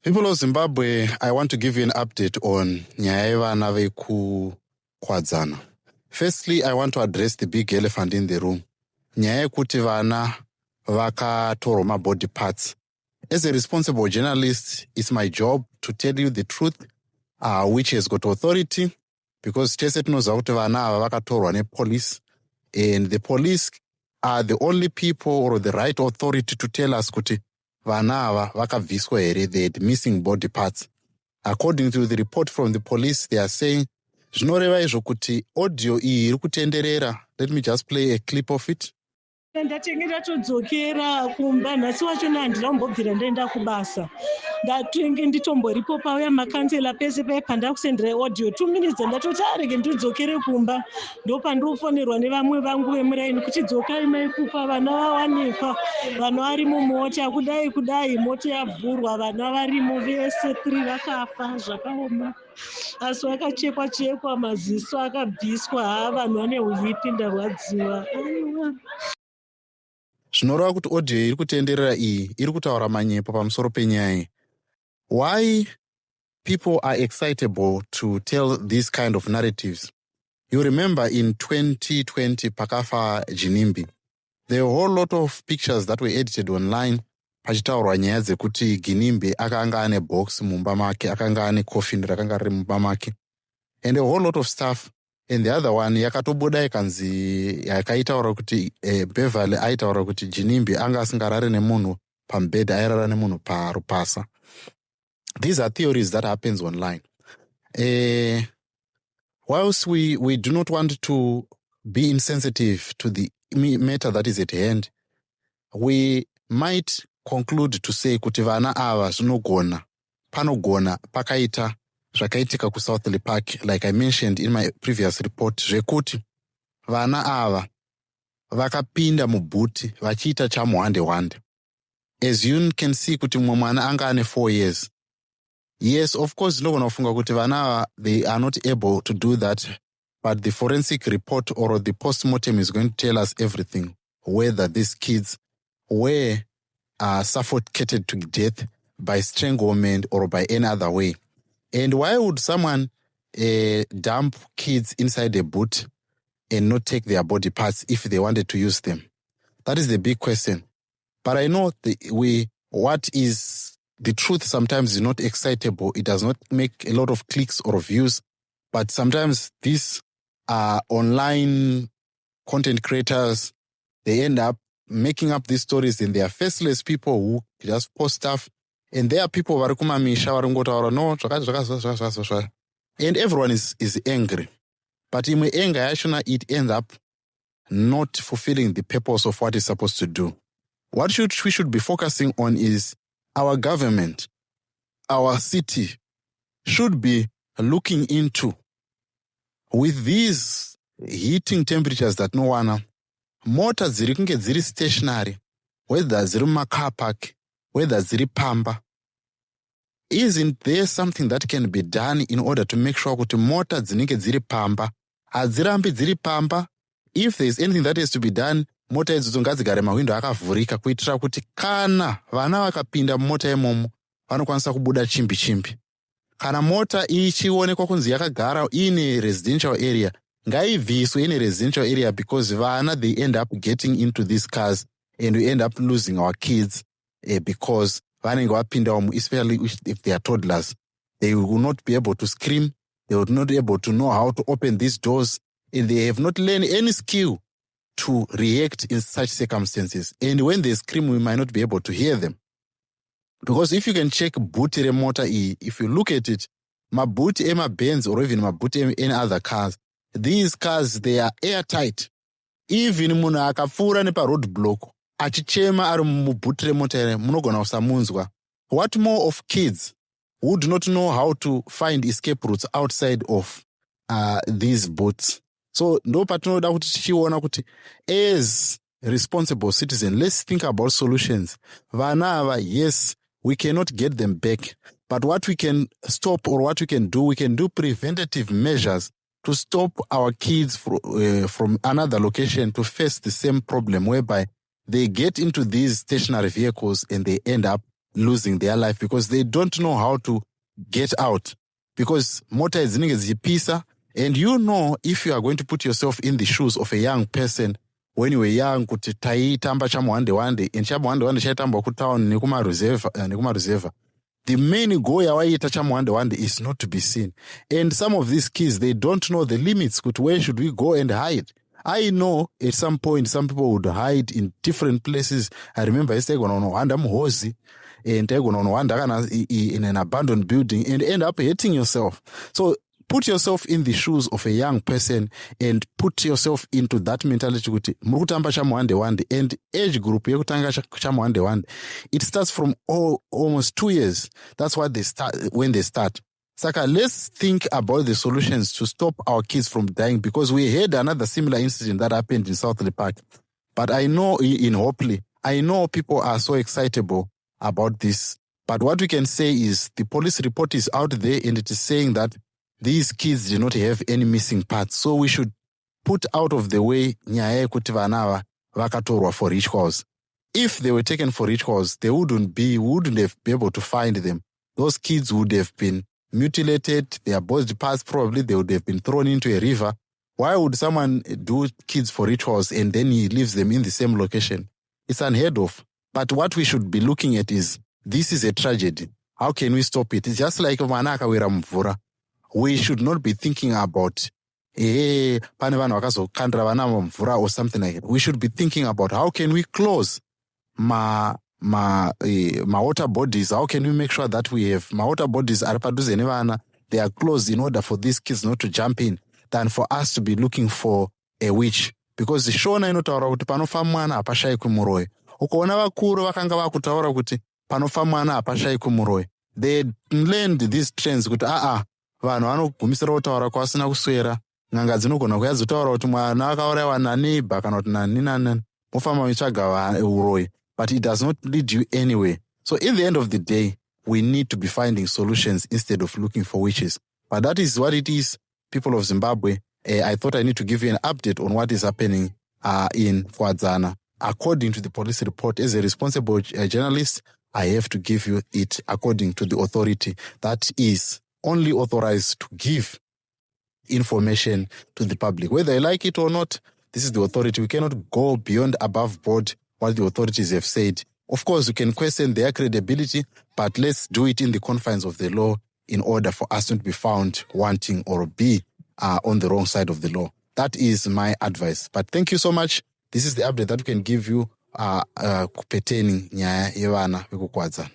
People of Zimbabwe, I want to give you an update on nyaya yevana vekukwadzana. Firstly, I want to address the big elephant in the room. Nyaya yekuti vana vakatorwa mabody parts. As a responsible journalist, it's my job to tell you the truth, which has got authority, because tese tinoziva kuti vana ava vakatorwa nepolice, and the police are the only people or the right authority to tell us kuti vana ava vakabviswa here, they had missing body parts. According to the report from the police, they are saying zvinoreva izvo kuti audio iyi iri kutenderera. Let me just play a clip of it. Ndatenge ndatodzokera kumba nhasi wacho handina kumbobvira ndaenda kubasa. Ndatenge nditomboripo pauya makansela pese paipa ndakusendera audio 2 minutes ndatoti arege ndidzokere kumba. Ndopandofonerwa nevamwe vangu vemuraini kuti dzokai maikupa vana vawanikwa. Vana vari mumota kudai mota yavhurwa vana varimo vese 3 vakafa zvakaoma. Asi vakachekwa maziso akabviswa vanhu vane uvipi ndarwadziwa. Zvinoreva kuti audio iri kutenderera iyi iri kutaura manyepo pamusoro penyaya. Why people are excitable to tell these kind of narratives? You remember in 2020 pakafa Ginimbi, there were a whole lot of pictures that were edited online pachitaurwa nyaya dzekuti Ginimbi akanga ane box mumba make, akanga ane coffin rakanga riri mumba make, and a whole lot of stuff. And the other one yakatobuda ikanzi yakaitaura kuti Beverly aitaura kuti Ginimbi anga asingarare nemunhu pambed, airara nemunhu parupasa. These are theories that happens online. Whilst we do not want to be insensitive to the matter that is at hand, we might conclude to say kuti vana ava panogona pakaita zvakaitika kuSouthly Park, like I mentioned in my previous report, zvekuti vana ava vakapinda mubhuti vachiita chamuhande-hwande. As you can see kuti mumwe mwana anga ane 4 years. Yes, of course, ndinogona kufunga kuti vana ava, they are not able to do that, but the forensic report or the post-mortem is going to tell us everything, whether these kids were suffocated to death by stranglement or by any other way. And why would someone dump kids inside a boot and not take their body parts if they wanted to use them? That is the big question. But I know what is the truth sometimes is not excitable. It does not make a lot of clicks or views. But sometimes these online content creators, they end up making up these stories, and they are faceless people who just post stuff. And there are people vari kumamisha vari kungotaura no zvakazva, and everyone is angry. But in anger yachona, it ends up not fulfilling the purpose of what it's supposed to do. What we should be focusing on is our government, our city should be looking into, with these heating temperatures that no one, mota dziri kunge dziri stationary, whether dziri mumacar park, whether dziri pamba, isn't there something that can be done in order to make sure kuti mota dzinenge dziri pamba hadzirambi dziri pamba? If there is anything that has to be done, mota idzodzo ngadzigare mawindo akavhurika kuitira kuti kana vana vakapinda mumota imomo vanokwanisa kubuda chimbi. Kana mota ichionekwa kunzi yakagara ine residential area, ngaibviswe ine residential area, because vana, they end up getting into these cars and we end up losing our kids because vanenge vapinda umu, especially if they are toddlers. They will not be able to scream, they will not be able to know how to open these doors, and they have not learned any skill to react in such circumstances. And when they scream, we might not be able to hear them. Because if you can check booty remote, if you look at it, mabuti ema Benz or even mabuti any other cars, these cars, they are airtight. Even munhu akapfuura nepa roadblock achichema ari mubhuti remoto munogona kusamunzwa. What more of kids who do not know how to find escape routes outside of these boats? So ndo patinoda kuti tichiona kuti as responsible citizens, let's think about solutions. Vana ava, yes, we cannot get them back, but what we can stop or what we can do preventative measures to stop our kids from another location to face the same problem, whereby they get into these stationary vehicles and they end up losing their life because they don't know how to get out. Because mota dzinenge dzichipisa, and you know if you are going to put yourself in the shoes of a young person when you were young, kuti taitamba chamuhande-wande, and chamuhande-wande chaitambwa kutown nekumaruzeva. The main goal yawaita chamuhande-wande is not to be seen. And some of these kids, they don't know the limits, kuti where should we go and hide? I know at some point some people would hide in different places. I remember yesterday when on Muhozi and in an abandoned building and end up hating yourself. So put yourself in the shoes of a young person and put yourself into that mentality kuti murikutamba chamuhande-wande, and age group yekutanga chamuhande-wande, it starts from almost 2 years. That's what they start when they start. Saka, let's think about the solutions to stop our kids from dying, because we had another similar incident that happened in South Park. But I know in Hopley, I know people are so excitable about this. But what we can say is the police report is out there and it is saying that these kids do not have any missing parts. So we should put out of the way nyaya yekuti vana vakatorwa for rituals. If they were taken for rituals, we wouldn't have been able to find them. Those kids would have been mutilated, their body parts probably they would have been thrown into a river. Why would someone do kids for rituals and then he leaves them in the same location? It's unheard of. But what we should be looking at is, this is a tragedy. How can we stop it? It's just like mwana akawira mvura. We should not be thinking about pane vanhu vakazokandira vana mvura or something like that. We should be thinking about how can we close water bodies. How can we make sure that we have water bodies ari padhuze nevana, they are closed in order for these kids not to jump in, than for us to be looking for a witch. Because shona inotaura kuti panofa mwana hapashayikwi muroyi. Ukaona vakuru vakanga vakutaura kuti panofa mwana hapashayikwi muroyi. They learned these trends kuti vanhu vanogumisira kutaura kwasina kuswera. N'anga dzinogona kuya dzotaura kuti mwana akaurayiwa naneighbor kana kuti nani mofamba muchitsvaga uroyi. But it does not lead you anywhere. So in the end of the day, we need to be finding solutions instead of looking for witches. But that is what it is, people of Zimbabwe. I thought I need to give you an update on what is happening in Kuwadzana. According to the police report, as a responsible journalist, I have to give you it according to the authority that is only authorized to give information to the public. Whether I like it or not, this is the authority. We cannot go beyond above board what the authorities have said. Of course, we can question their credibility, but let's do it in the confines of the law in order for us not to be found wanting or be on the wrong side of the law. That is my advice. But thank you so much. This is the update that we can give you pertaining nyaya yevana vekukwadzana.